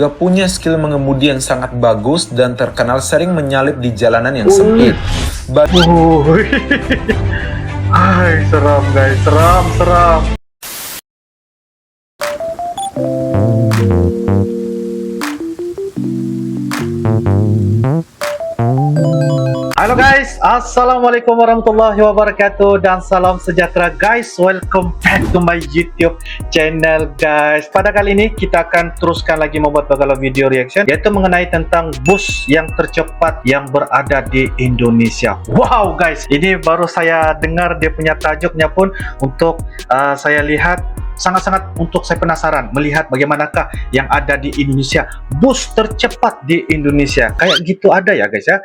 juga punya skill mengemudi yang sangat bagus dan terkenal sering menyalip di jalanan yang sempit. Hai, seram guys, seram. Halo guys, assalamualaikum warahmatullahi wabarakatuh dan salam sejahtera guys. Welcome back to my YouTube channel guys. Pada kali ini kita akan teruskan lagi membuat beberapa video reaction, yaitu mengenai tentang bus yang tercepat yang berada di Indonesia. Wow guys, ini baru saya dengar dia punya tajuknya pun untuk saya lihat. Sangat-sangat untuk saya penasaran melihat bagaimanakah yang ada di Indonesia, bus tercepat di Indonesia kayak gitu ada ya guys ya.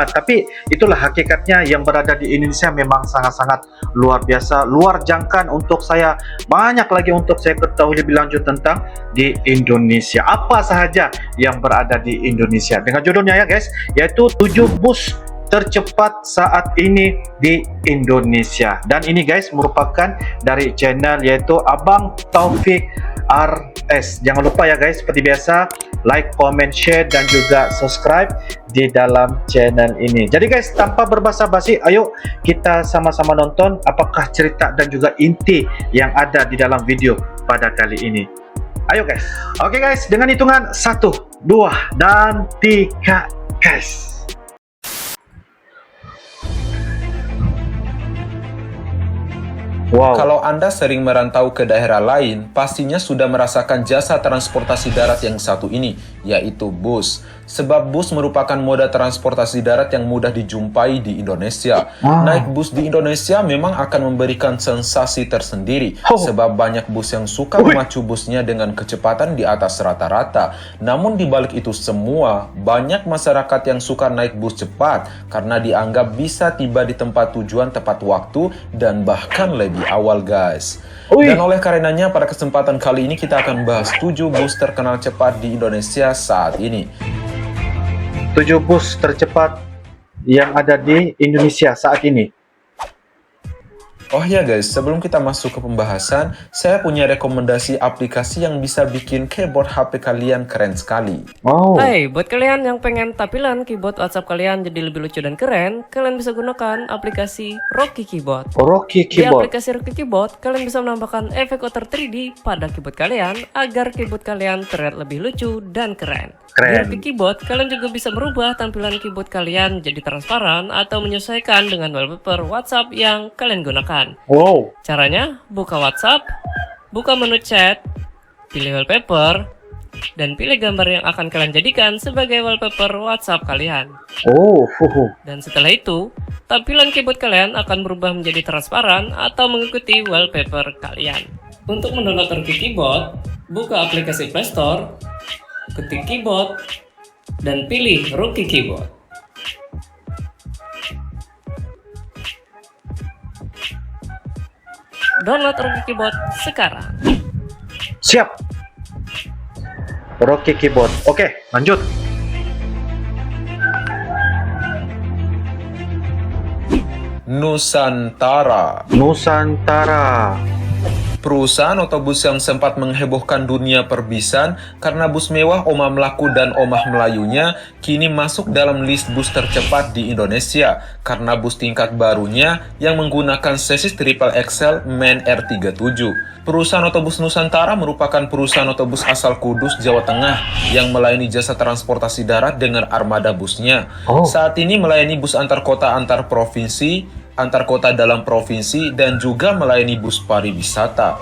Tapi itulah hakikatnya, yang berada di Indonesia memang sangat-sangat luar biasa, luar jangkaan untuk saya. Banyak lagi untuk saya ketahui lebih lanjut tentang di Indonesia, apa sahaja yang berada di Indonesia, dengan judulnya ya guys, yaitu 7 bus tercepat saat ini di Indonesia. Dan ini guys merupakan dari channel yaitu Abang Taufik RS. Jangan lupa ya guys, seperti biasa like, comment, share dan juga subscribe di dalam channel ini. Jadi guys, tanpa berbasa-basi, ayo kita sama-sama nonton apakah cerita dan juga inti yang ada di dalam video pada kali ini. Ayo guys. Oke guys, dengan hitungan 1, 2 dan 3 guys. Wow. Kalau Anda sering merantau ke daerah lain, pastinya sudah merasakan jasa transportasi darat yang satu ini, yaitu bus. Sebab bus merupakan moda transportasi darat yang mudah dijumpai di Indonesia. Naik bus di Indonesia memang akan memberikan sensasi tersendiri, sebab banyak bus yang suka memacu busnya dengan kecepatan di atas rata-rata. Namun di balik itu semua, banyak masyarakat yang suka naik bus cepat karena dianggap bisa tiba di tempat tujuan tepat waktu dan bahkan lebih awal guys. Dan oleh karenanya pada kesempatan kali ini kita akan bahas 7 bus terkenal cepat di Indonesia saat ini. 7 bus tercepat yang ada di Indonesia saat ini. Oh ya guys, sebelum kita masuk ke pembahasan, saya punya rekomendasi aplikasi yang bisa bikin keyboard HP kalian keren sekali. Hai, buat kalian yang pengen tampilan keyboard WhatsApp kalian jadi lebih lucu dan keren, kalian bisa gunakan aplikasi Rocky Keyboard. Di aplikasi Rocky Keyboard, kalian bisa menambahkan efek outer 3D pada keyboard kalian agar keyboard kalian terlihat lebih lucu dan keren. Di Rocky Keyboard, kalian juga bisa merubah tampilan keyboard kalian jadi transparan atau menyesuaikan dengan wallpaper WhatsApp yang kalian gunakan. Caranya, buka WhatsApp, buka menu chat, pilih wallpaper, dan pilih gambar yang akan kalian jadikan sebagai wallpaper WhatsApp kalian. Dan setelah itu, tampilan keyboard kalian akan berubah menjadi transparan atau mengikuti wallpaper kalian. Untuk mendownload Rocky Keyboard, buka aplikasi Play Store, ketik keyboard, dan pilih Rocky Keyboard. Download Rocky Keyboard sekarang. Siap. Rocky Keyboard. Oke, lanjut. Nusantara. Perusahaan otobus yang sempat menghebohkan dunia perbisan karena bus mewah Omah Melaku dan Omah Melayunya kini masuk dalam list bus tercepat di Indonesia karena bus tingkat barunya yang menggunakan sesis triple XL MAN R37. Perusahaan otobus Nusantara merupakan perusahaan otobus asal Kudus, Jawa Tengah yang melayani jasa transportasi darat dengan armada busnya. Saat ini melayani bus antar kota antar provinsi, antar kota dalam provinsi, dan juga melayani bus pariwisata.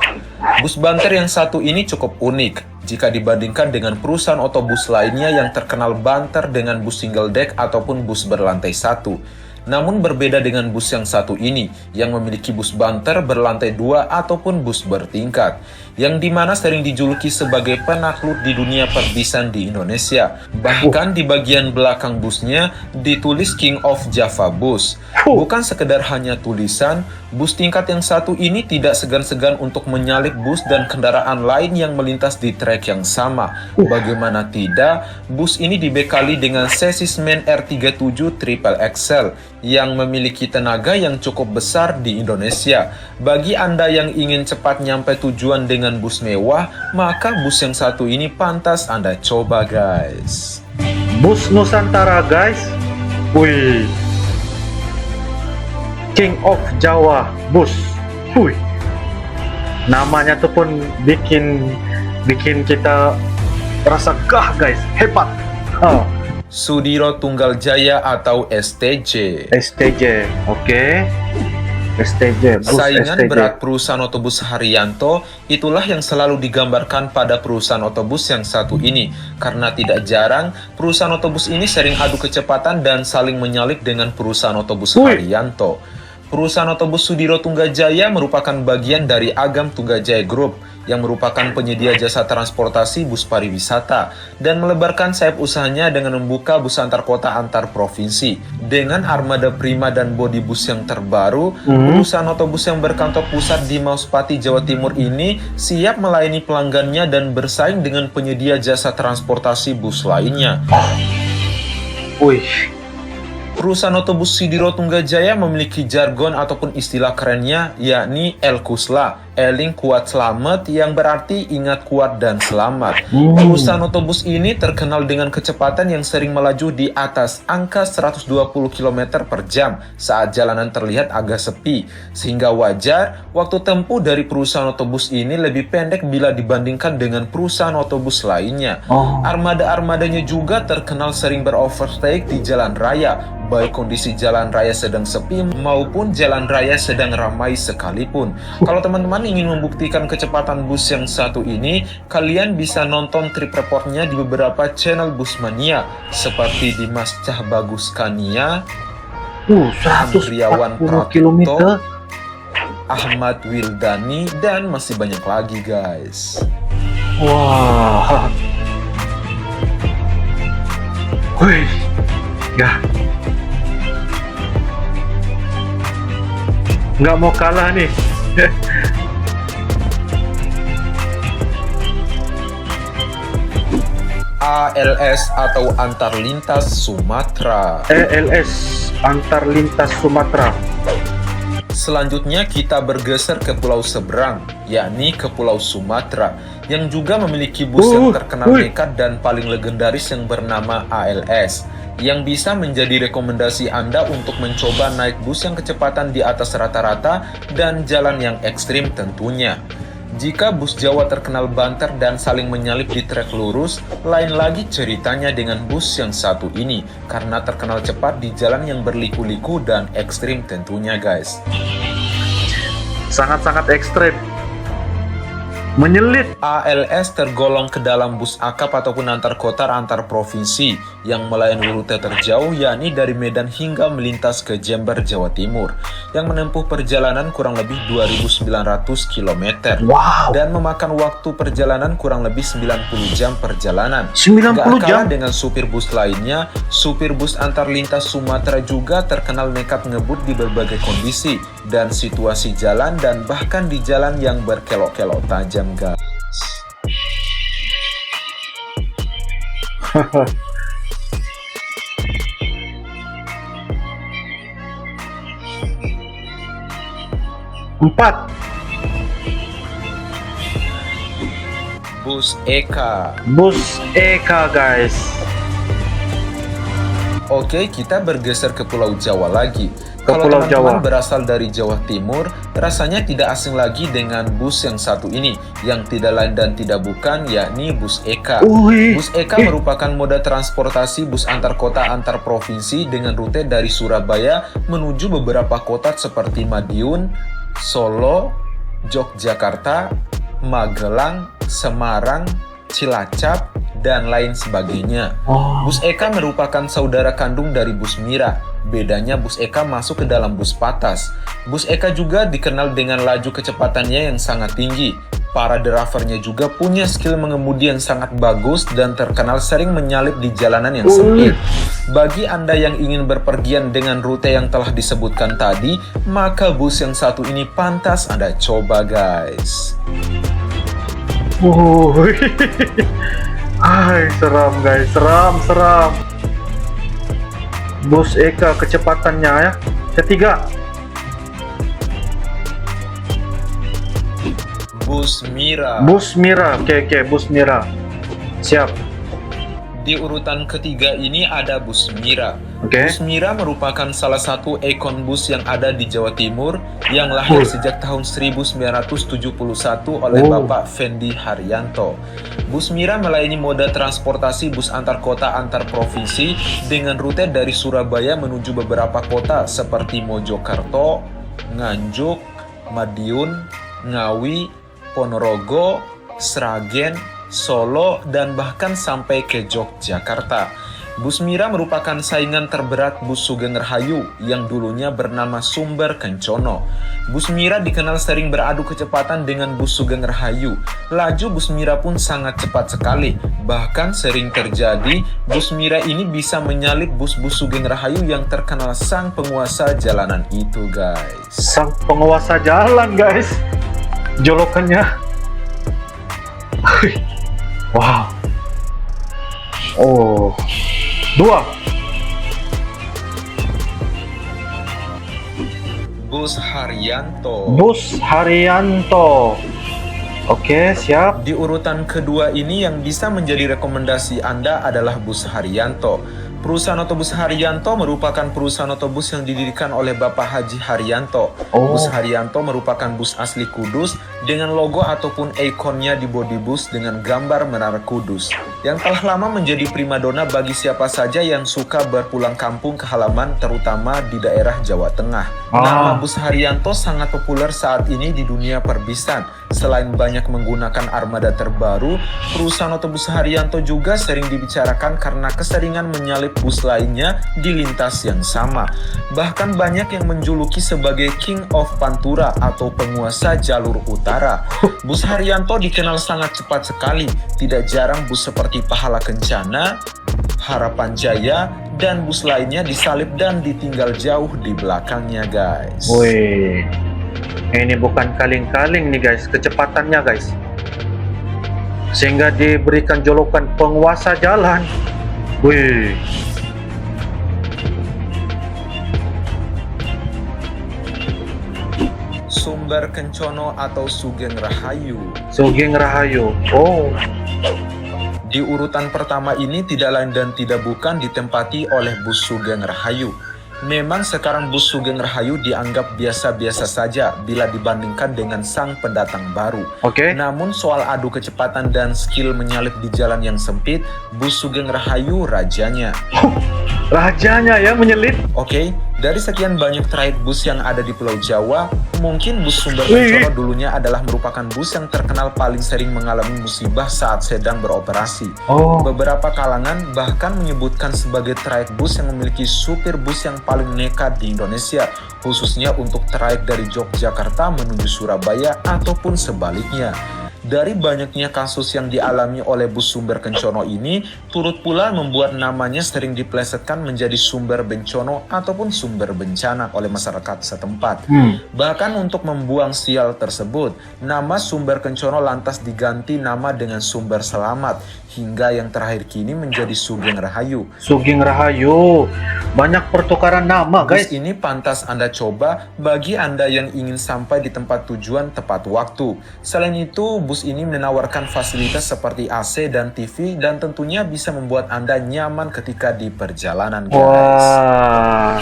Bus Banter yang satu ini cukup unik jika dibandingkan dengan perusahaan otobus lainnya yang terkenal banter dengan bus single deck ataupun bus berlantai satu. Namun berbeda dengan bus yang satu ini yang memiliki bus banter berlantai 2 ataupun bus bertingkat, yang dimana sering dijuluki sebagai penakluk di dunia perbisan di Indonesia. Bahkan di bagian belakang busnya ditulis King of Java Bus. Bukan sekedar hanya tulisan, bus tingkat yang satu ini tidak segan-segan untuk menyalip bus dan kendaraan lain yang melintas di trek yang sama. Bagaimana tidak, bus ini dibekali dengan sesis MAN R37 Triple XL yang memiliki tenaga yang cukup besar di Indonesia. Bagi Anda yang ingin cepat nyampe tujuan dengan dengan bus mewah, maka bus yang satu ini pantas Anda coba guys. Bus Nusantara guys. Wih. King of Jawa Bus. Wih. Namanya tuh pun bikin kita rasa gah guys, hebat. Sudiro Tunggal Jaya atau STJ. STJ, oke. STJ, bus Saingan STJ. berat perusahaan otobus Haryanto, itulah yang selalu digambarkan pada perusahaan otobus yang satu ini. Karena tidak jarang, perusahaan otobus ini sering adu kecepatan dan saling menyalip dengan perusahaan otobus Haryanto. Perusahaan otobus Sudiro Tunggajaya merupakan bagian dari Agam Tunggajaya Group yang merupakan penyedia jasa transportasi bus pariwisata dan melebarkan sayap usahanya dengan membuka bus antar kota antar provinsi. Dengan armada prima dan bodi bus yang terbaru, perusahaan otobus yang berkantor pusat di Mauspati, Jawa Timur ini siap melayani pelanggannya dan bersaing dengan penyedia jasa transportasi bus lainnya. Wih. Perusahaan otobus Sudiro Tunggajaya memiliki jargon ataupun istilah kerennya, yakni Elkusla, Eling Kuat Selamat, yang berarti ingat kuat dan selamat. Perusahaan otobus ini terkenal dengan kecepatan yang sering melaju di atas angka 120 km per jam saat jalanan terlihat agak sepi, sehingga wajar waktu tempuh dari perusahaan otobus ini lebih pendek bila dibandingkan dengan perusahaan otobus lainnya. Armada-armadanya juga terkenal sering berovertake di jalan raya, baik kondisi jalan raya sedang sepi maupun jalan raya sedang ramai sekalipun. Kalau teman-teman ingin membuktikan kecepatan bus yang satu ini, kalian bisa nonton trip reportnya di beberapa channel Busmania seperti Dimas Cahbagus Kania, Andriawan 140 km. Ahmad Wildani, dan masih banyak lagi guys. Wah. Wih. Ya. Nggak mau kalah nih. ALS atau Antar Lintas Sumatera. ALS, Antar Lintas Sumatera. Selanjutnya kita bergeser ke pulau seberang, yakni ke Pulau Sumatera, yang juga memiliki bus yang terkenal nekat dan paling legendaris yang bernama ALS, yang bisa menjadi rekomendasi Anda untuk mencoba naik bus yang kecepatan di atas rata-rata dan jalan yang ekstrim tentunya. Jika bus Jawa terkenal banter dan saling menyalip di trek lurus, lain lagi ceritanya dengan bus yang satu ini, karena terkenal cepat di jalan yang berliku-liku dan ekstrim tentunya guys. Sangat-sangat ekstrim. Menyelit. ALS tergolong ke dalam bus akap ataupun antar kota antar provinsi yang melayani rute terjauh, yakni dari Medan hingga melintas ke Jember, Jawa Timur, yang menempuh perjalanan kurang lebih 2.900 km dan memakan waktu perjalanan kurang lebih 90 jam perjalanan. 90 Gak jam? kalah dengan supir bus lainnya, supir bus antar lintas Sumatera juga terkenal nekat ngebut di berbagai kondisi dan situasi jalan dan bahkan di jalan yang berkelok-kelok tajam guys. Empat. Bus Eka. Bus Eka guys. Oke, kita bergeser ke Pulau Jawa lagi. Ke Kalau Pulau teman-teman Jawa. berasal dari Jawa Timur, rasanya tidak asing lagi dengan bus yang satu ini, yang tidak lain dan tidak bukan, yakni bus Eka. Bus Eka merupakan moda transportasi bus antar kota antar provinsi dengan rute dari Surabaya menuju beberapa kota seperti Madiun, Solo, Yogyakarta, Magelang, Semarang, Cilacap, dan lain sebagainya. Bus Eka merupakan saudara kandung dari bus Mira. Bedanya bus Eka masuk ke dalam bus Patas. Bus Eka juga dikenal dengan laju kecepatannya yang sangat tinggi. Para drivernya juga punya skill mengemudi yang sangat bagus dan terkenal sering menyalip di jalanan yang sempit. Bagi Anda yang ingin berpergian dengan rute yang telah disebutkan tadi, maka bus yang satu ini pantas Anda coba guys. Ay, seram guys, seram. Bus Eka kecepatannya ya. Ketiga. Bus Mira. Bus Mira. Oke, Bus Mira. Siap. Di urutan ketiga ini ada Bus Mira. Oke. Bus Mira merupakan salah satu ikon bus yang ada di Jawa Timur yang lahir sejak tahun 1971 oleh Bapak Fendi Haryanto. Bus Mira melayani moda transportasi bus antar kota antar provinsi dengan rute dari Surabaya menuju beberapa kota seperti Mojokerto, Nganjuk, Madiun, Ngawi, Ponorogo, Sragen, Solo, dan bahkan sampai ke Yogyakarta. Bus Mira merupakan saingan terberat bus Sugeng Rahayu yang dulunya bernama Sumber Kencono. Bus Mira dikenal sering beradu kecepatan dengan bus Sugeng Rahayu. Laju bus Mira pun sangat cepat sekali. Bahkan sering terjadi bus Mira ini bisa menyalip bus-bus Sugeng Rahayu yang terkenal sang penguasa jalanan itu, guys. Sang penguasa jalan, guys. Jolokannya. Wow. Oh. 2. Bus Haryanto. Bus Haryanto. Oke, siap. Di urutan kedua ini yang bisa menjadi rekomendasi Anda adalah Bus Haryanto. Perusahaan otobus Haryanto merupakan perusahaan otobus yang didirikan oleh Bapak Haji Haryanto. Bus Haryanto merupakan bus asli Kudus dengan logo ataupun ikonnya di bodi bus dengan gambar Menara Kudus, yang telah lama menjadi primadona bagi siapa saja yang suka berpulang kampung ke halaman, terutama di daerah Jawa Tengah. Nama Bus Haryanto sangat populer saat ini di dunia perbisan. Selain banyak menggunakan armada terbaru, perusahaan otobus Haryanto juga sering dibicarakan karena keseringan menyalip bus lainnya di lintas yang sama. Bahkan banyak yang menjuluki sebagai King of Pantura atau penguasa jalur utara. Bus Haryanto dikenal sangat cepat sekali. Tidak jarang bus seperti Pahala Kencana, Harapan Jaya, dan bus lainnya disalip dan ditinggal jauh di belakangnya, guys. Wih. Ini bukan kaleng-kaleng nih, guys, kecepatannya, guys. Sehingga diberikan julukan penguasa jalan. Wih. Sumber Kencono atau Sugeng Rahayu. Sugeng Rahayu. Oh. Di urutan pertama ini tidak lain dan tidak bukan ditempati oleh bus Sugeng Rahayu. Memang sekarang bus Sugeng Rahayu dianggap biasa-biasa saja bila dibandingkan dengan sang pendatang baru. Oke. Namun soal adu kecepatan dan skill menyalip di jalan yang sempit, bus Sugeng Rahayu rajanya. Rajanya ya menyelip. Oke, dari sekian banyak trayek bus yang ada di Pulau Jawa, mungkin bus Sumber Kencono dulunya adalah merupakan bus yang terkenal paling sering mengalami musibah saat sedang beroperasi. Beberapa kalangan bahkan menyebutkan sebagai trayek bus yang memiliki supir bus yang paling nekat di Indonesia, khususnya untuk trayek dari Yogyakarta menuju Surabaya ataupun sebaliknya. Dari banyaknya kasus yang dialami oleh bus Sumber Kencono ini, turut pula membuat namanya sering diplesetkan menjadi Sumber Bencono ataupun Sumber Bencana oleh masyarakat setempat. Bahkan untuk membuang sial tersebut, nama Sumber Kencono lantas diganti nama dengan Sumber Selamat, hingga yang terakhir kini menjadi Sugeng Rahayu. Sugeng Rahayu. Banyak pertukaran nama, guys. Bus ini pantas Anda coba bagi Anda yang ingin sampai di tempat tujuan tepat waktu. Selain itu, bus ini menawarkan fasilitas seperti AC dan TV dan tentunya bisa membuat Anda nyaman ketika di perjalanan, guys. Wah.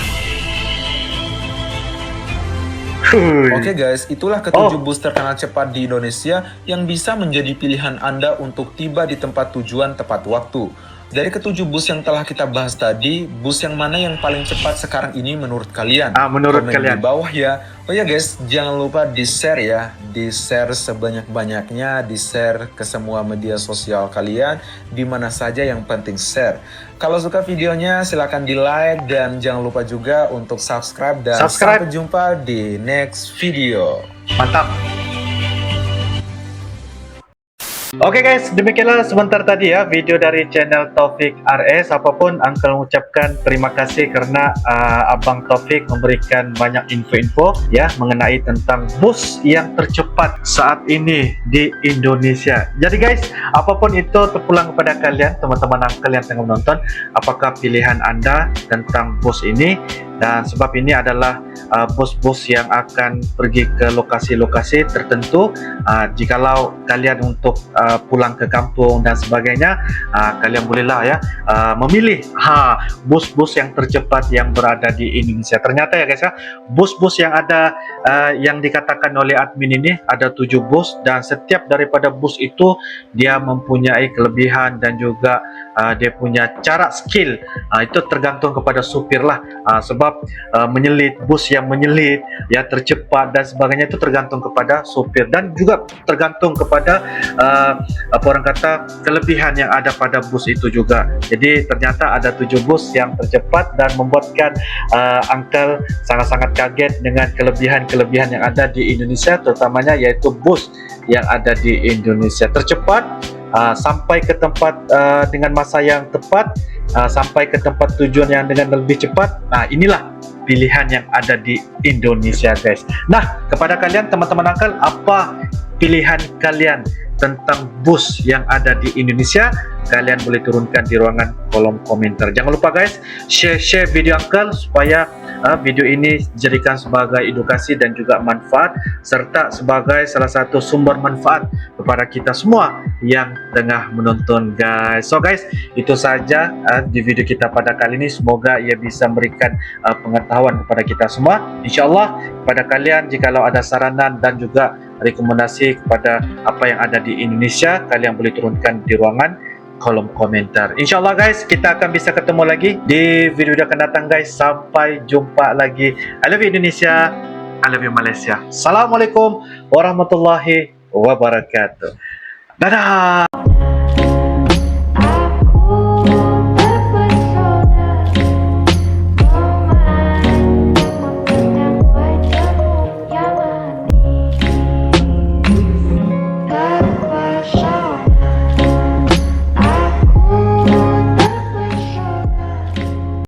Oke guys, itulah ketujuh bus terkenal cepat di Indonesia yang bisa menjadi pilihan Anda untuk tiba di tempat tujuan tepat waktu. Dari ketujuh bus yang telah kita bahas tadi, bus yang mana yang paling cepat sekarang ini menurut kalian? Menurut komen kalian di bawah ya. Oh ya guys, jangan lupa di-share ya. Di-share sebanyak-banyaknya, di-share ke semua media sosial kalian, di mana saja yang penting share. Kalau suka videonya silahkan di-like dan jangan lupa juga untuk subscribe dan sampai jumpa di next video. Mantap. Oke guys, demikianlah sebentar tadi ya video dari channel Taufik RS. Apapun Uncle mengucapkan terima kasih karena Abang Taufik memberikan banyak info-info ya mengenai tentang bus yang tercepat saat ini di Indonesia. Jadi guys, apapun itu terpulang kepada kalian teman-teman Uncle yang tengah menonton, apakah pilihan Anda tentang bus ini dan sebab ini adalah bus-bus yang akan pergi ke lokasi-lokasi tertentu. Jikalau kalian untuk pulang ke kampung dan sebagainya, kalian bolehlah ya memilih bus-bus yang tercepat yang berada di Indonesia. Ternyata ya guys ya, bus-bus yang ada yang dikatakan oleh admin ini ada 7 bus, dan setiap daripada bus itu dia mempunyai kelebihan dan juga dia punya cara skill. Itu tergantung kepada supir lah, sebab menyelit, bus yang menyelit ya tercepat dan sebagainya itu tergantung kepada supir, dan juga tergantung kepada apa orang kata kelebihan yang ada pada bus itu juga. Jadi ternyata ada 7 bus yang tercepat dan membuatkan Uncle sangat-sangat kaget dengan kelebihan-kelebihan yang ada di Indonesia, terutamanya yaitu bus yang ada di Indonesia tercepat, sampai ke tempat dengan masa yang tepat, sampai ke tempat tujuan yang dengan lebih cepat. Inilah pilihan yang ada di Indonesia guys. Nah, kepada kalian teman-teman Uncle, apa pilihan kalian tentang bus yang ada di Indonesia? Kalian boleh turunkan di ruangan kolom komentar. Jangan lupa guys, share video Uncle supaya video ini dijadikan sebagai edukasi dan juga manfaat, serta sebagai salah satu sumber manfaat kepada kita semua yang tengah menonton guys. So guys, itu saja di video kita pada kali ini. Semoga ia bisa memberikan pengetahuan kepada kita semua. InsyaAllah kepada kalian, jikalau ada saranan dan juga rekomendasi kepada apa yang ada di Indonesia, kalian boleh turunkan di ruangan kolom komentar. InsyaAllah guys, kita akan bisa ketemu lagi di video yang akan datang guys. Sampai jumpa lagi. I love you Indonesia, I love you Malaysia. Assalamualaikum warahmatullahi wabarakatuh. Dadah.